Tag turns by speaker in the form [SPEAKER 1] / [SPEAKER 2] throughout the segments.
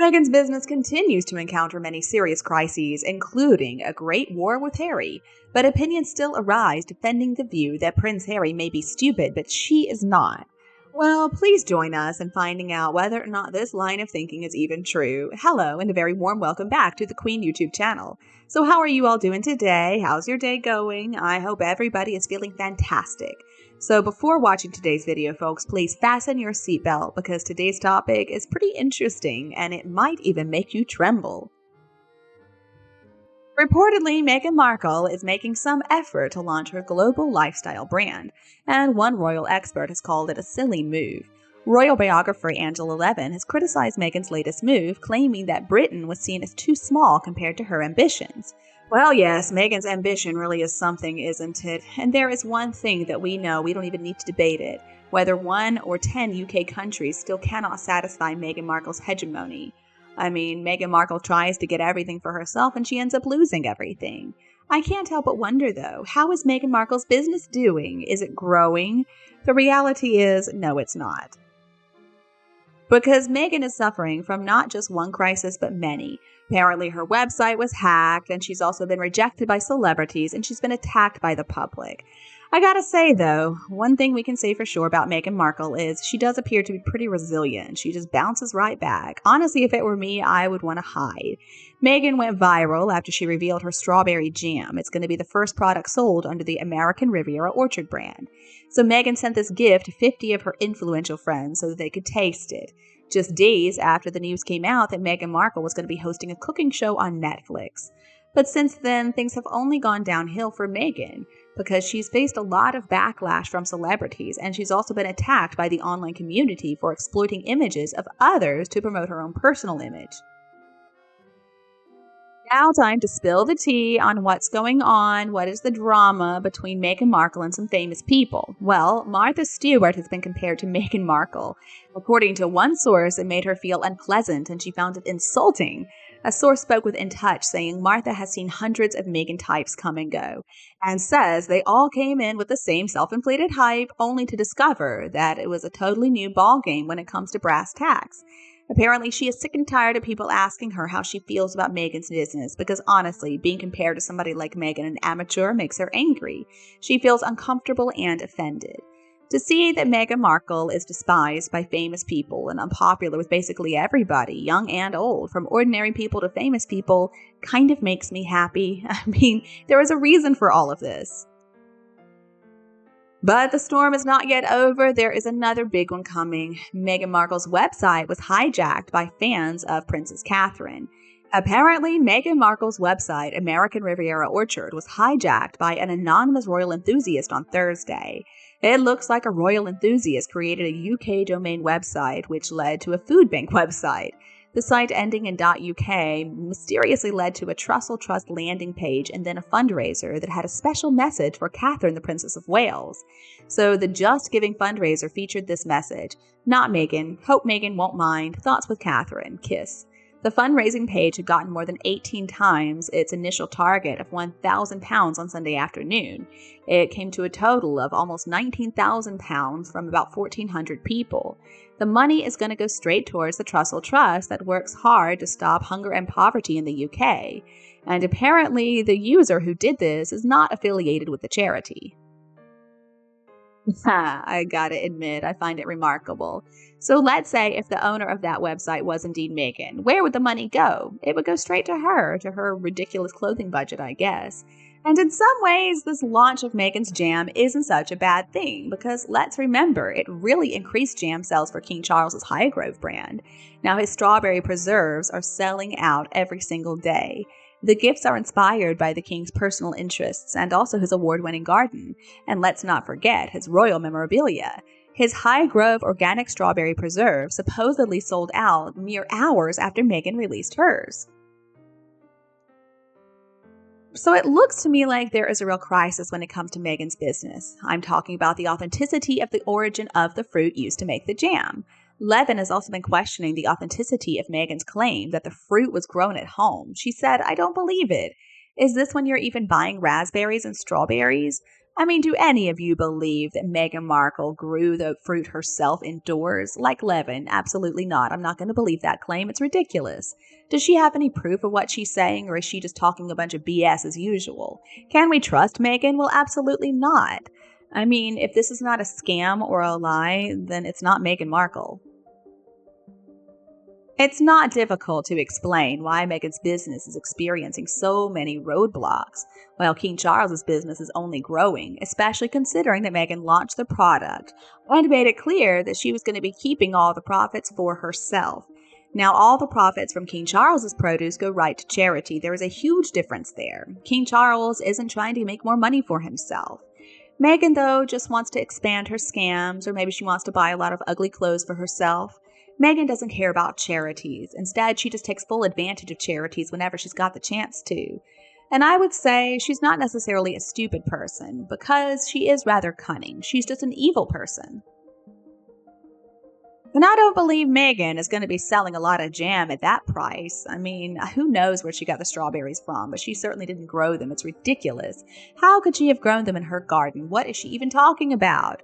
[SPEAKER 1] Meghan's business continues to encounter many serious crises, including a great war with Harry, but opinions still arise defending the view that Prince Harry may be stupid, but she is not. Well, please join us in finding out whether or not this line of thinking is even true. Hello, and a very warm welcome back to the Queen YouTube channel. So how are you all doing today? How's your day going? I hope everybody is feeling fantastic. So before watching today's video, folks, please fasten your seatbelt because today's topic is pretty interesting and it might even make you tremble. Reportedly, Meghan Markle is making some effort to launch her global lifestyle brand, and one royal expert has called it a silly move. Royal biographer Angela Levin has criticized Meghan's latest move, claiming that Britain was seen as too small compared to her ambitions. Well, yes, Meghan's ambition really is something, isn't it? And there is one thing that we know, we don't even need to debate it, whether 1 or 10 UK countries still cannot satisfy Meghan Markle's hegemony. I mean, Meghan Markle tries to get everything for herself and she ends up losing everything. I can't help but wonder, though, how is Meghan Markle's business doing? Is it growing? The reality is, no, it's not. Because Meghan is suffering from not just one crisis, but many. Apparently her website was hacked, and she's also been rejected by celebrities, and she's been attacked by the public. I gotta say, though, one thing we can say for sure about Meghan Markle is she does appear to be pretty resilient. She just bounces right back. Honestly, if it were me, I would want to hide. Meghan went viral after she revealed her strawberry jam. It's going to be the first product sold under the American Riviera Orchard brand. So Meghan sent this gift to 50 of her influential friends so that they could taste it. Just days after the news came out that Meghan Markle was going to be hosting a cooking show on Netflix. But since then, things have only gone downhill for Meghan because she's faced a lot of backlash from celebrities, and she's also been attacked by the online community for exploiting images of others to promote her own personal image. Now time to spill the tea on what's going on. What is the drama between Meghan Markle and some famous people? Well, Martha Stewart has been compared to Meghan Markle. According to one source, it made her feel unpleasant and she found it insulting. A source spoke with In Touch, saying Martha has seen hundreds of Meghan types come and go, and says they all came in with the same self-inflated hype, only to discover that it was a totally new ballgame when it comes to brass tacks. Apparently, she is sick and tired of people asking her how she feels about Meghan's business because honestly, being compared to somebody like Meghan, an amateur, makes her angry. She feels uncomfortable and offended. To see that Meghan Markle is despised by famous people and unpopular with basically everybody, young and old, from ordinary people to famous people, kind of makes me happy. I mean, there is a reason for all of this. But the storm is not yet over. There is another big one coming. Meghan Markle's website was hijacked by fans of Princess Catherine. Apparently, Meghan Markle's website, American Riviera Orchard, was hijacked by an anonymous royal enthusiast on Thursday. It looks like a royal enthusiast created a UK domain website, which led to a food bank website. The site ending in .uk mysteriously led to a Trussell Trust landing page and then a fundraiser that had a special message for Catherine, the Princess of Wales. So the Just Giving fundraiser featured this message: "Not Meghan. Hope Meghan won't mind. Thoughts with Catherine. Kiss." The fundraising page had gotten more than 18 times its initial target of £1,000 on Sunday afternoon. It came to a total of almost £19,000 from about 1,400 people. The money is going to go straight towards the Trussell Trust that works hard to stop hunger and poverty in the UK. And apparently, the user who did this is not affiliated with the charity. I gotta admit, I find it remarkable. So let's say if the owner of that website was indeed Meghan, where would the money go? It would go straight to her ridiculous clothing budget, I guess. And in some ways, this launch of Meghan's jam isn't such a bad thing because let's remember, it really increased jam sales for King Charles's Highgrove brand. Now his strawberry preserves are selling out every single day. The gifts are inspired by the king's personal interests and also his award-winning garden. And let's not forget his royal memorabilia. His Highgrove organic strawberry preserve supposedly sold out mere hours after Meghan released hers. So it looks to me like there is a real crisis when it comes to Meghan's business. I'm talking about the authenticity of the origin of the fruit used to make the jam. Levin has also been questioning the authenticity of Meghan's claim that the fruit was grown at home. She said, "I don't believe it. Is this when you're even buying raspberries and strawberries?" I mean, do any of you believe that Meghan Markle grew the fruit herself indoors like Levin? Absolutely not. I'm not going to believe that claim. It's ridiculous. Does she have any proof of what she's saying, or is she just talking a bunch of BS as usual? Can we trust Meghan? Well, absolutely not. I mean, if this is not a scam or a lie, then it's not Meghan Markle. It's not difficult to explain why Meghan's business is experiencing so many roadblocks, while King Charles's business is only growing, especially considering that Meghan launched the product and made it clear that she was going to be keeping all the profits for herself. Now, all the profits from King Charles's produce go right to charity. There is a huge difference there. King Charles isn't trying to make more money for himself. Meghan, though, just wants to expand her scams, or maybe she wants to buy a lot of ugly clothes for herself. Meghan doesn't care about charities. Instead, she just takes full advantage of charities whenever she's got the chance to. And I would say she's not necessarily a stupid person, because she is rather cunning. She's just an evil person. And I don't believe Meghan is going to be selling a lot of jam at that price. I mean, who knows where she got the strawberries from, but she certainly didn't grow them. It's ridiculous. How could she have grown them in her garden? What is she even talking about?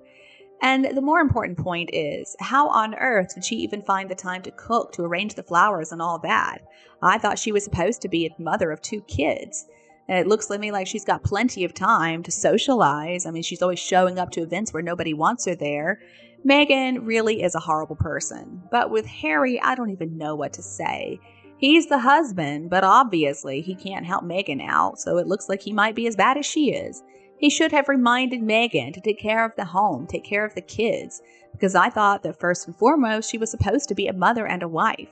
[SPEAKER 1] And the more important point is, how on earth did she even find the time to cook, to arrange the flowers and all that? I thought she was supposed to be a mother of 2 kids. And it looks to me like she's got plenty of time to socialize. I mean, she's always showing up to events where nobody wants her there. Meghan really is a horrible person. But with Harry, I don't even know what to say. He's the husband, but obviously he can't help Meghan out, so it looks like he might be as bad as she is. He should have reminded Meghan to take care of the home, take care of the kids, because I thought that first and foremost she was supposed to be a mother and a wife.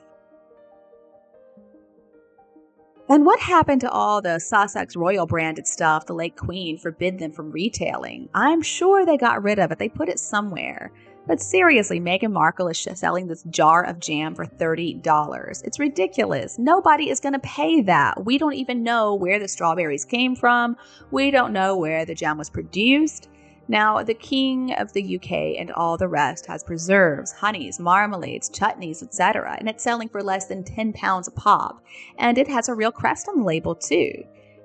[SPEAKER 1] And what happened to all the Sussex Royal branded stuff the late Queen forbid them from retailing? I'm sure they got rid of it. They put it somewhere. But seriously, Meghan Markle is selling this jar of jam for $30. It's ridiculous. Nobody is going to pay that. We don't even know where the strawberries came from. We don't know where the jam was produced. Now, the King of the UK and all the rest has preserves, honeys, marmalades, chutneys, etc., and it's selling for less than £10 a pop. And it has a real crest on the label, too.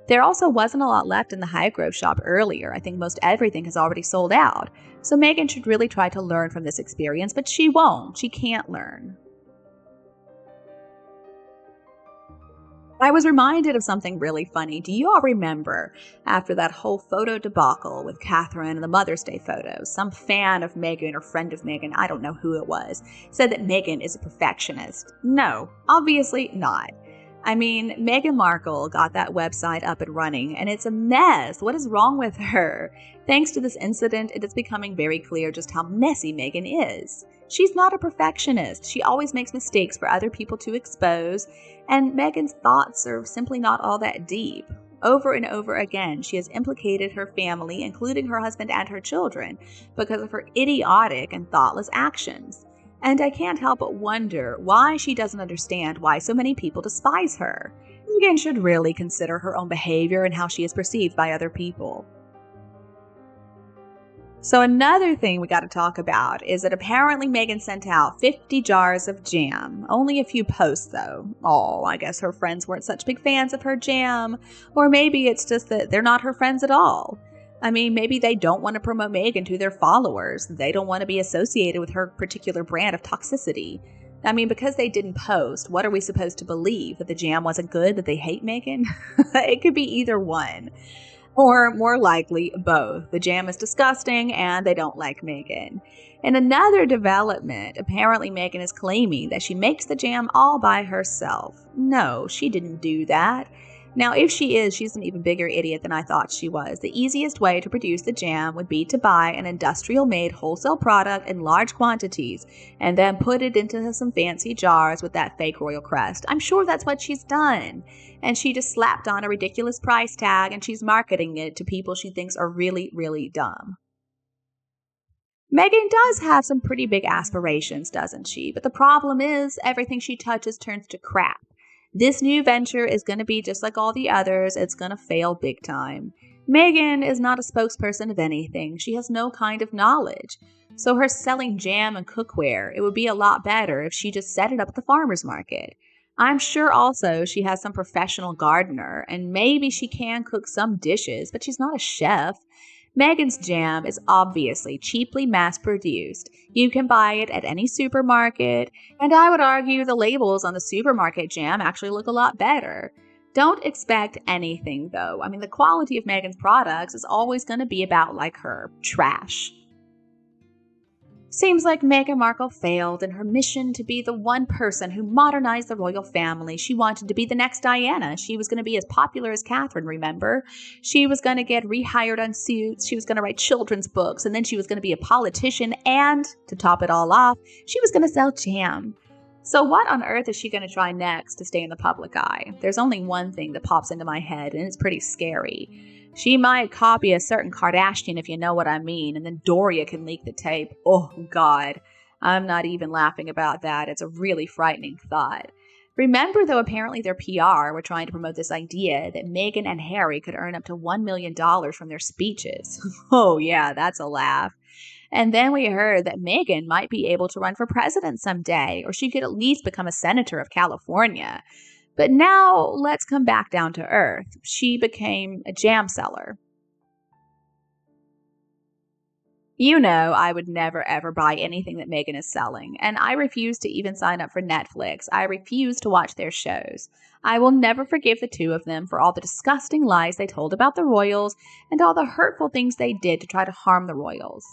[SPEAKER 1] There also wasn't a lot left in the Highgrove shop earlier. I think most everything has already sold out. So Meghan should really try to learn from this experience, but she won't. She can't learn. I was reminded of something really funny. Do you all remember after that whole photo debacle with Catherine and the Mother's Day photos, some fan of Meghan or friend of Meghan, I don't know who it was, said that Meghan is a perfectionist? No, obviously not. I mean, Meghan Markle got that website up and running, and it's a mess. What is wrong with her? Thanks to this incident, it is becoming very clear just how messy Meghan is. She's not a perfectionist. She always makes mistakes for other people to expose, and Meghan's thoughts are simply not all that deep. Over and over again, she has implicated her family, including her husband and her children, because of her idiotic and thoughtless actions. And I can't help but wonder why she doesn't understand why so many people despise her. Meghan should really consider her own behavior and how she is perceived by other people. So another thing we got to talk about is that apparently Meghan sent out 50 jars of jam. Only a few posts, though. Oh, I guess her friends weren't such big fans of her jam. Or maybe it's just that they're not her friends at all. I mean, maybe they don't want to promote Meghan to their followers. They don't want to be associated with her particular brand of toxicity. I mean, because they didn't post, what are we supposed to believe? That the jam wasn't good? That they hate Meghan? It could be either one. Or more likely, both. The jam is disgusting and they don't like Meghan. In another development, apparently Meghan is claiming that she makes the jam all by herself. No, she didn't do that. Now, if she is, she's an even bigger idiot than I thought she was. The easiest way to produce the jam would be to buy an industrial-made wholesale product in large quantities and then put it into some fancy jars with that fake royal crest. I'm sure that's what she's done. And she just slapped on a ridiculous price tag and she's marketing it to people she thinks are really, really dumb. Meghan does have some pretty big aspirations, doesn't she? But the problem is everything she touches turns to crap. This new venture is going to be just like all the others. It's going to fail big time. Meghan is not a spokesperson of anything. She has no kind of knowledge. So her selling jam and cookware, it would be a lot better if she just set it up at the farmer's market. I'm sure also she has some professional gardener, and maybe she can cook some dishes, but she's not a chef. Meghan's jam is obviously cheaply mass-produced. You can buy it at any supermarket, and I would argue the labels on the supermarket jam actually look a lot better. Don't expect anything, though. I mean, the quality of Meghan's products is always going to be about, like, her trash. Seems like Meghan Markle failed in her mission to be the one person who modernized the royal family. She wanted to be the next Diana. She was going to be as popular as Catherine, remember? She was going to get rehired on Suits. She was going to write children's books, and then she was going to be a politician. And, to top it all off, she was going to sell jam. So what on earth is she going to try next to stay in the public eye? There's only one thing that pops into my head, and it's pretty scary. She might copy a certain Kardashian, if you know what I mean, and then Doria can leak the tape. Oh, God. I'm not even laughing about that. It's a really frightening thought. Remember, though, apparently their PR were trying to promote this idea that Meghan and Harry could earn up to $1 million from their speeches. Oh, yeah, that's a laugh. And then we heard that Meghan might be able to run for president someday, or she could at least become a senator of California. But now let's come back down to earth. She became a jam seller. You know, I would never ever buy anything that Meghan is selling, and I refuse to even sign up for Netflix. I refuse to watch their shows. I will never forgive the two of them for all the disgusting lies they told about the royals and all the hurtful things they did to try to harm the royals.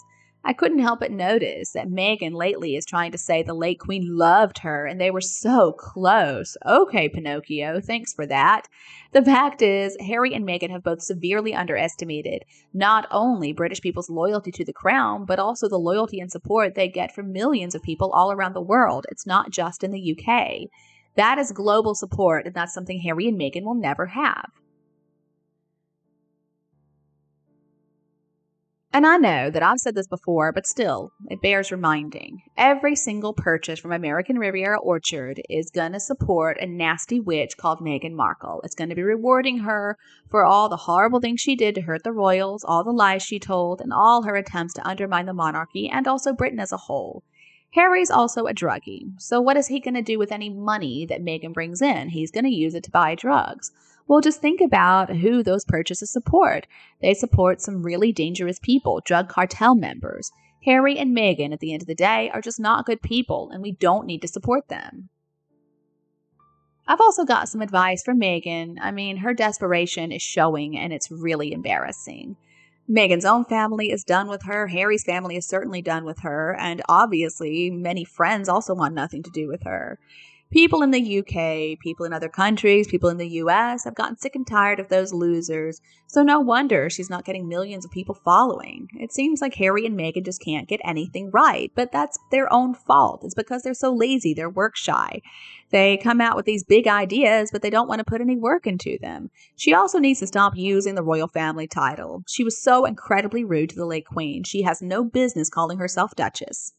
[SPEAKER 1] I couldn't help but notice that Meghan lately is trying to say the late Queen loved her and they were so close. Okay, Pinocchio, thanks for that. The fact is, Harry and Meghan have both severely underestimated not only British people's loyalty to the crown, but also the loyalty and support they get from millions of people all around the world. It's not just in the UK. That is global support, and that's something Harry and Meghan will never have. And I know that I've said this before, but still, it bears reminding. Every single purchase from American Riviera Orchard is going to support a nasty witch called Meghan Markle. It's going to be rewarding her for all the horrible things she did to hurt the royals, all the lies she told, and all her attempts to undermine the monarchy and also Britain as a whole. Harry's also a druggie, so what is he going to do with any money that Meghan brings in? He's going to use it to buy drugs. Well, just think about who those purchases support. They support some really dangerous people, drug cartel members. Harry and Meghan, at the end of the day, are just not good people, and we don't need to support them. I've also got some advice for Meghan. I mean, her desperation is showing, and it's really embarrassing. Meghan's own family is done with her. Harry's family is certainly done with her. And obviously, many friends also want nothing to do with her. People in the UK, people in other countries, people in the US have gotten sick and tired of those losers. So no wonder she's not getting millions of people following. It seems like Harry and Meghan just can't get anything right. But that's their own fault. It's because they're so lazy. They're work shy. They come out with these big ideas, but they don't want to put any work into them. She also needs to stop using the royal family title. She was so incredibly rude to the late Queen. She has no business calling herself Duchess.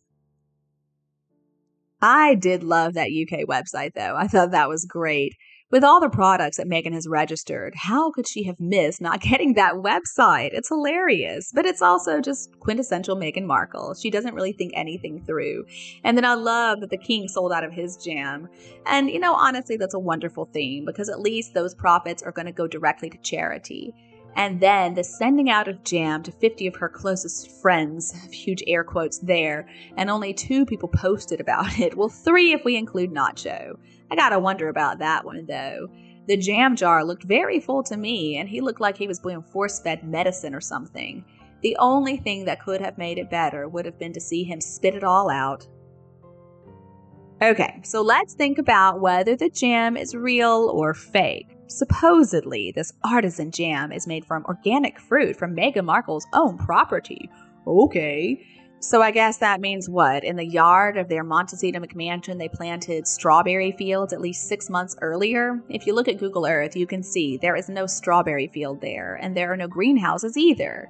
[SPEAKER 1] I did love that UK website, though. I thought that was great. With all the products that Meghan has registered, how could she have missed not getting that website? It's hilarious, but it's also just quintessential Meghan Markle. She doesn't really think anything through. And then I love that the king sold out of his jam. And, you know, honestly, that's a wonderful thing because at least those profits are going to go directly to charity. And then the sending out of jam to 50 of her closest friends, huge air quotes there, and only 2 people posted about it. Well, 3 if we include Nacho. I gotta wonder about that one, though. The jam jar looked very full to me, and he looked like he was being force-fed medicine or something. The only thing that could have made it better would have been to see him spit it all out. Okay, so let's think about whether the jam is real or fake. Supposedly, this artisan jam is made from organic fruit from Meghan Markle's own property. Okay. So I guess that means what? In the yard of their Montecito McMansion, they planted strawberry fields at least 6 months earlier? If you look at Google Earth, you can see there is no strawberry field there, and there are no greenhouses either.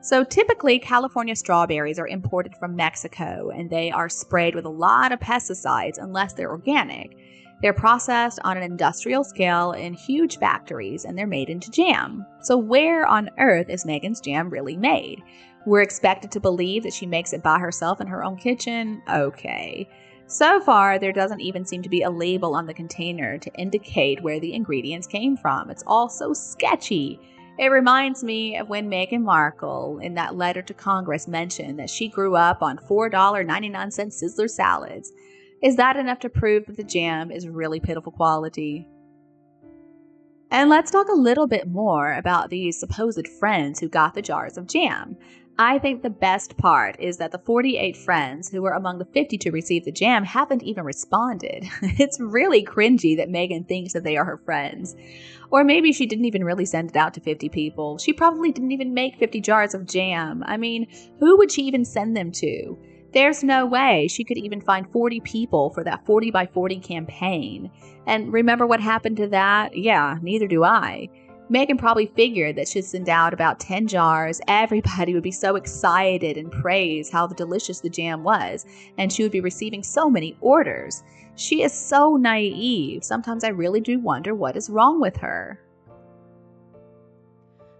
[SPEAKER 1] So typically, California strawberries are imported from Mexico, and they are sprayed with a lot of pesticides unless they're organic. They're processed on an industrial scale in huge factories, and they're made into jam. So where on earth is Meghan's jam really made? We're expected to believe that she makes it by herself in her own kitchen? Okay. So far, there doesn't even seem to be a label on the container to indicate where the ingredients came from. It's all so sketchy. It reminds me of when Meghan Markle, in that letter to Congress, mentioned that she grew up on $4.99 Sizzler salads. Is that enough to prove that the jam is really pitiful quality? And let's talk a little bit more about these supposed friends who got the jars of jam. I think the best part is that the 48 friends who were among the 50 to receive the jam haven't even responded. It's really cringy that Meghan thinks that they are her friends. Or maybe she didn't even really send it out to 50 people. She probably didn't even make 50 jars of jam. I mean, who would she even send them to? There's no way she could even find 40 people for that 40 by 40 campaign. And remember what happened to that? Yeah, neither do I. Meghan probably figured that she'd send out about 10 jars, everybody would be so excited and praise how delicious the jam was, and she would be receiving so many orders. She is so naive. Sometimes I really do wonder what is wrong with her.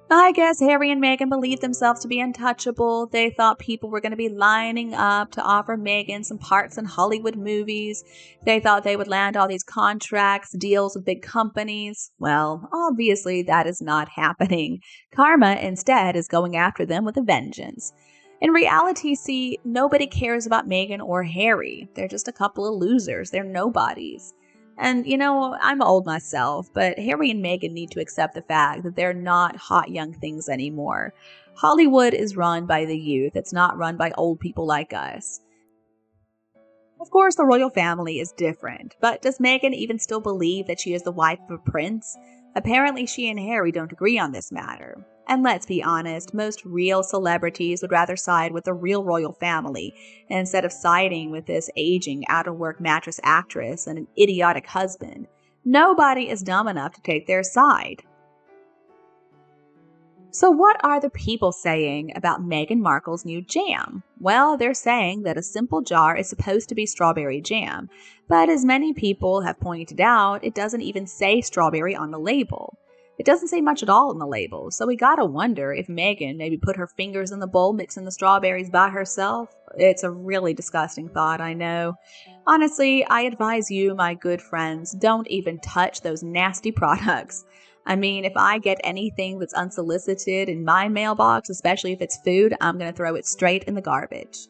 [SPEAKER 1] I guess Harry and Meghan believed themselves to be untouchable. They thought people were going to be lining up to offer Meghan some parts in Hollywood movies. They thought they would land all these contracts, deals with big companies. Well, obviously that is not happening. Karma instead is going after them with a vengeance. In reality, see, nobody cares about Meghan or Harry. They're just a couple of losers. They're nobodies. And, I'm old myself, but Harry and Meghan need to accept the fact that they're not hot young things anymore. Hollywood is run by the youth. It's not run by old people like us. Of course, the royal family is different, but does Meghan even still believe that she is the wife of a prince? Apparently, she and Harry don't agree on this matter. And let's be honest, most real celebrities would rather side with the real royal family instead of siding with this aging, out-of-work mattress actress and an idiotic husband. Nobody is dumb enough to take their side. So what are the people saying about Meghan Markle's new jam? Well, they're saying that a simple jar is supposed to be strawberry jam, but as many people have pointed out, it doesn't even say strawberry on the label. It doesn't say much at all on the label, so we gotta wonder if Meghan maybe put her fingers in the bowl mixing the strawberries by herself. It's a really disgusting thought, I know. Honestly, I advise you, my good friends, don't even touch those nasty products. I mean, if I get anything that's unsolicited in my mailbox, especially if it's food, I'm going to throw it straight in the garbage.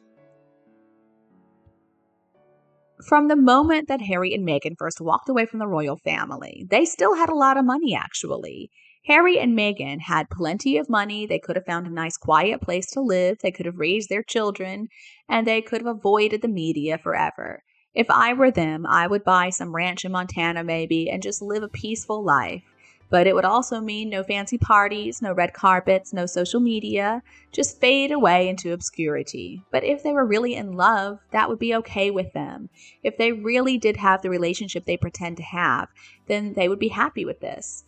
[SPEAKER 1] From the moment that Harry and Meghan first walked away from the royal family, they still had a lot of money, actually. Harry and Meghan had plenty of money. They could have found a nice, quiet place to live. They could have raised their children, and they could have avoided the media forever. If I were them, I would buy some ranch in Montana maybe and just live a peaceful life. But it would also mean no fancy parties, no red carpets, no social media, just fade away into obscurity. But if they were really in love, that would be okay with them. If they really did have the relationship they pretend to have, then they would be happy with this.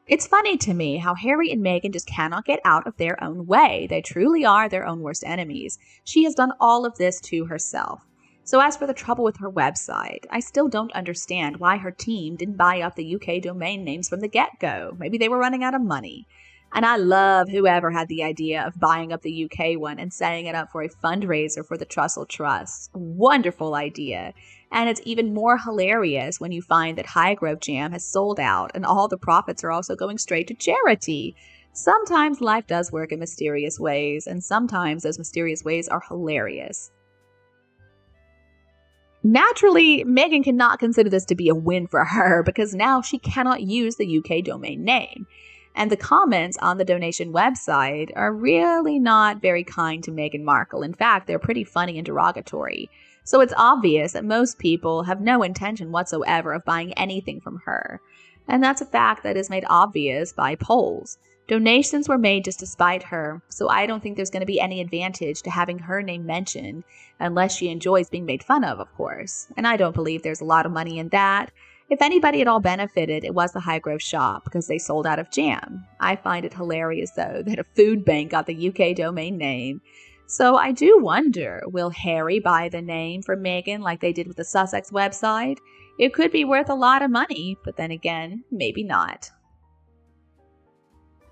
[SPEAKER 1] It's funny to me how Harry and Meghan just cannot get out of their own way. They truly are their own worst enemies. She has done all of this to herself. So as for the trouble with her website, I still don't understand why her team didn't buy up the UK domain names from the get-go. Maybe they were running out of money. And I love whoever had the idea of buying up the UK one and setting it up for a fundraiser for the Trussell Trust. Wonderful idea. And it's even more hilarious when you find that Highgrove Jam has sold out and all the profits are also going straight to charity. Sometimes life does work in mysterious ways, and sometimes those mysterious ways are hilarious. Naturally, Meghan cannot consider this to be a win for her because now she cannot use the UK domain name. And the comments on the donation website are really not very kind to Meghan Markle. In fact, they're pretty funny and derogatory. So it's obvious that most people have no intention whatsoever of buying anything from her. And that's a fact that is made obvious by polls. Donations were made just to spite her, so I don't think there's going to be any advantage to having her name mentioned, unless she enjoys being made fun of course. And I don't believe there's a lot of money in that. If anybody at all benefited, it was the Highgrove shop, because they sold out of jam. I find it hilarious, though, that a food bank got the UK domain name. So I do wonder, will Harry buy the name for Meghan like they did with the Sussex website? It could be worth a lot of money, but then again, maybe not.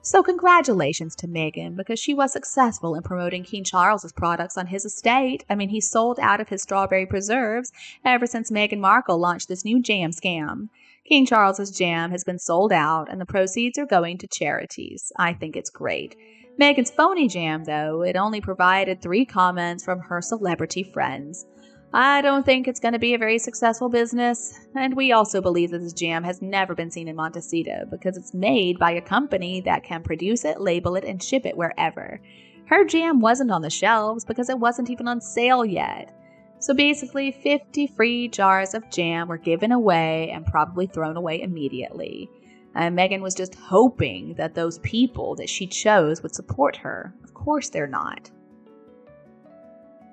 [SPEAKER 1] So congratulations to Meghan, because she was successful in promoting King Charles's products on his estate. I mean, he sold out of his strawberry preserves ever since Meghan Markle launched this new jam scam. King Charles's jam has been sold out, and the proceeds are going to charities. I think it's great. Meghan's phony jam, though, it only provided 3 comments from her celebrity friends. I don't think it's going to be a very successful business, and we also believe that this jam has never been seen in Montecito because it's made by a company that can produce it, label it, and ship it wherever. Her jam wasn't on the shelves because it wasn't even on sale yet. So basically, 50 free jars of jam were given away and probably thrown away immediately. And Meghan was just hoping that those people that she chose would support her. Of course they're not.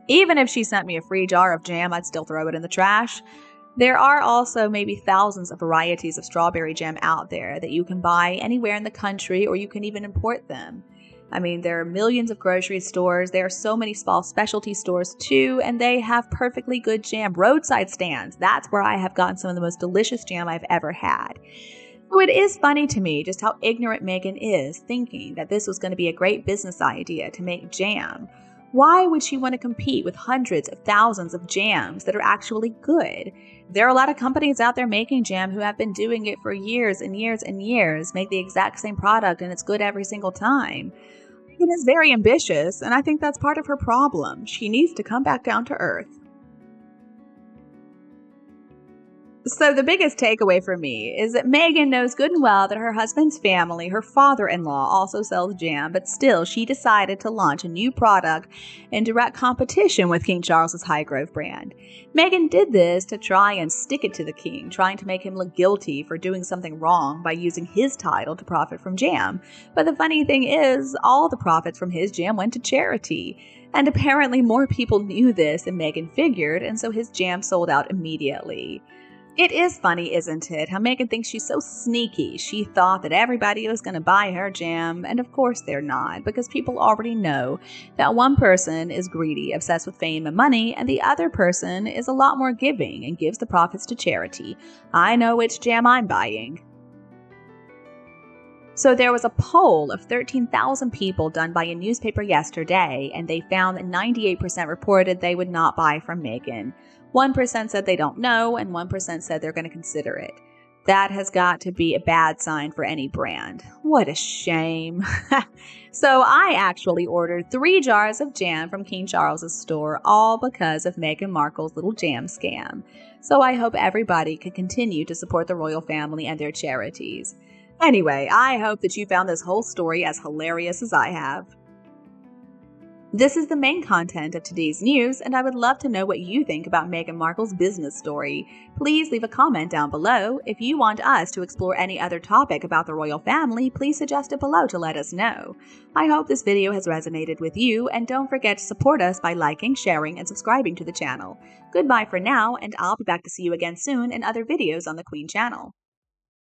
[SPEAKER 1] Even if she sent me a free jar of jam, I'd still throw it in the trash. There are also maybe thousands of varieties of strawberry jam out there that you can buy anywhere in the country, or you can even import them. I mean, there are millions of grocery stores. There are so many small specialty stores too, and they have perfectly good jam. Roadside stands, that's where I have gotten some of the most delicious jam I've ever had. So it is funny to me just how ignorant Meghan is, thinking that this was going to be a great business idea to make jam. Why would she want to compete with hundreds of thousands of jams that are actually good? There are a lot of companies out there making jam who have been doing it for years and years and years, make the exact same product, and it's good every single time. Meghan is very ambitious, and I think that's part of her problem. She needs to come back down to earth. So the biggest takeaway for me is that Meghan knows good and well that her husband's family, her father-in-law, also sells jam, but still she decided to launch a new product in direct competition with King Charles's Highgrove brand. Meghan did this to try and stick it to the king, trying to make him look guilty for doing something wrong by using his title to profit from jam. But the funny thing is, all the profits from his jam went to charity. And apparently more people knew this than Meghan figured, and so his jam sold out immediately. It is funny, isn't it, how Meghan thinks she's so sneaky. She thought that everybody was going to buy her jam, and of course they're not, because people already know that one person is greedy, obsessed with fame and money, and the other person is a lot more giving and gives the profits to charity. I know which jam I'm buying. So there was a poll of 13,000 people done by a newspaper yesterday, and they found that 98% reported they would not buy from Meghan. 1% said they don't know, and 1% said they're going to consider it. That has got to be a bad sign for any brand. What a shame. So I actually ordered 3 jars of jam from King Charles's store, all because of Meghan Markle's little jam scam. So I hope everybody can continue to support the royal family and their charities. Anyway, I hope that you found this whole story as hilarious as I have. This is the main content of today's news, and I would love to know what you think about Meghan Markle's business story. Please leave a comment down below. If you want us to explore any other topic about the royal family, please suggest it below to let us know. I hope this video has resonated with you, and don't forget to support us by liking, sharing, and subscribing to the channel. Goodbye for now, and I'll be back to see you again soon in other videos on the Queen channel.